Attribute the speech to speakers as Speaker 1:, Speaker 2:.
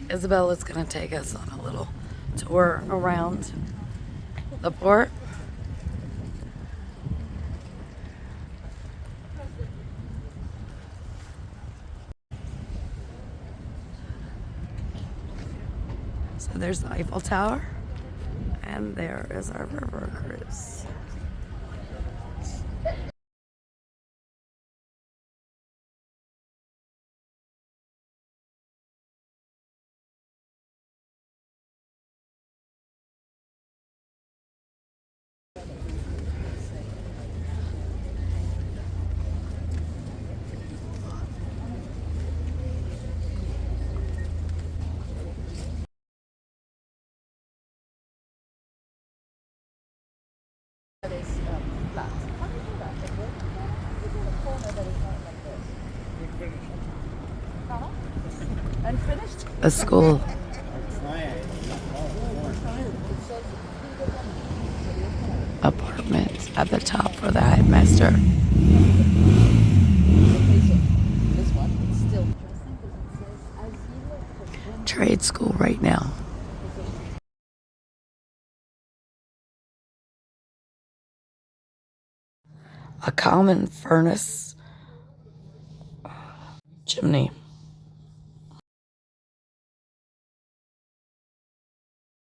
Speaker 1: Isabella's gonna take us on a little tour around the port. So there's the Eiffel Tower, and there is our river cruise. A school. Apartment at the top for the headmaster. Trade school right now. A common furnace chimney.